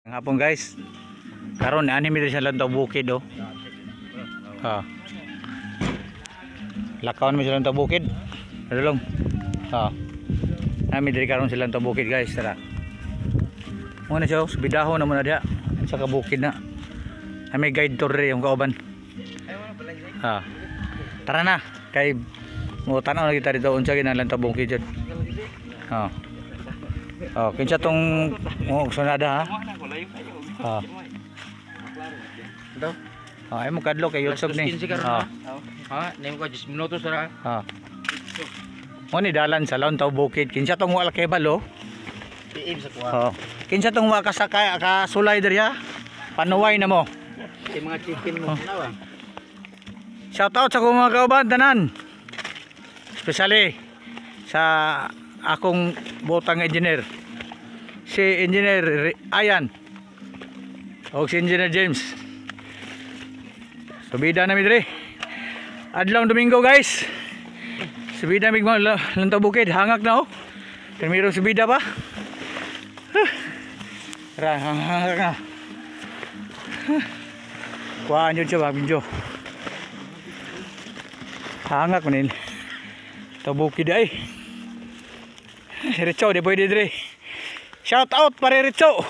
Hapon guys, karon ani mi sa lantaw bukid oh. Ha. Lakaw mi sa lantaw bukid. Adulong. Ha. Nami diri karon sa lantaw bukid guys, tara. Mo na siya, bidaho na mo na dia sa kabukid na. May guide tour rin yung kauban. Ha. Tara na kay mo tanaw na kita dito unsa ginang lantaw bukid dyan. Ha. Oh, kinsa tong sunada ha. Ah. Ito? Ah, ay mo kadlo kay YouTube ni. Ah. Ha, name ko 10 minutos ra. Ah. Mo ni dalan sa Lantaw Bukid. Kinsa tong wala kay balo? Tiim sa kuha. Oh. Kinsa tong wala ka sakay ka sulay diri ha? Panuway na mo. Kay mga chicken mo nawa. Shout out sa akong mga kauban tanan. Especially sa akong botang engineer. Si Engineer Ayan. O si Engineer James. Subida na mi diri. Adlaw Domingo guys. Subida mi Lantaw Bukid, hangak na oh. Termiro subida pa. Tara, hangak na. Kuhaan yun siya, video. Hangak ko nil. Lantaw Bukid ay. Richo, di pwede diri. Shout out pare Richo.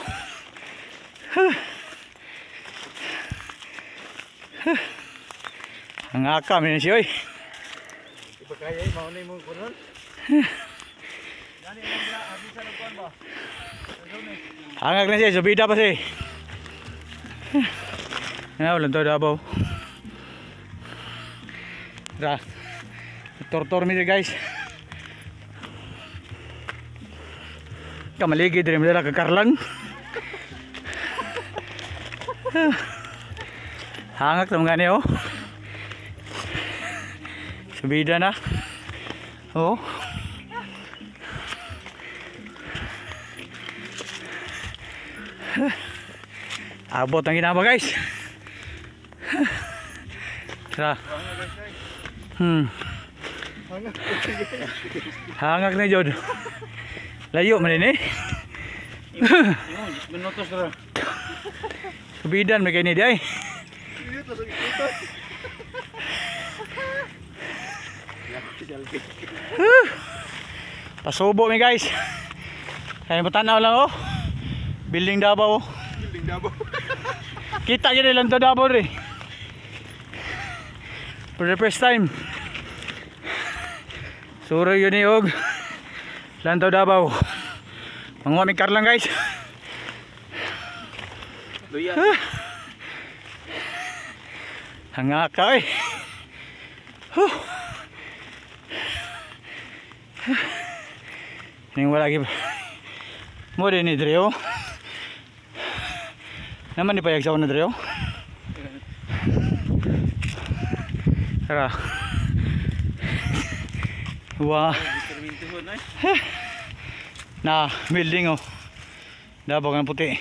Ang akam yun siya oy. Iba kaya maunay mo kunon. Hangak na siya, subida pa siya. Lantaw Davao. Tara. Tortor mi guys. Kamaligid rin mo dala kakarlang. Hangak naman gani oh. Subida na. Oh. Abot ang ginaba guys. Tara. Hangak na jod. Layo man ini. 10 minutos ra. Subidan may kini di ay. Pasubo mi guys. Kaya matanaw lang oh. Building Davao. Building Davao. Kita gyud Lantaw Davao ri. For the first time. Suro yun ni og Lantaw Davao. Manguha mi karlang guys. Luya. Hangak ka eh. Ning wala gyud. Mo din ni Dreo. Naman ni payag sa una Dreo. Tara. Wah. Na building oh. Dabog ang puti.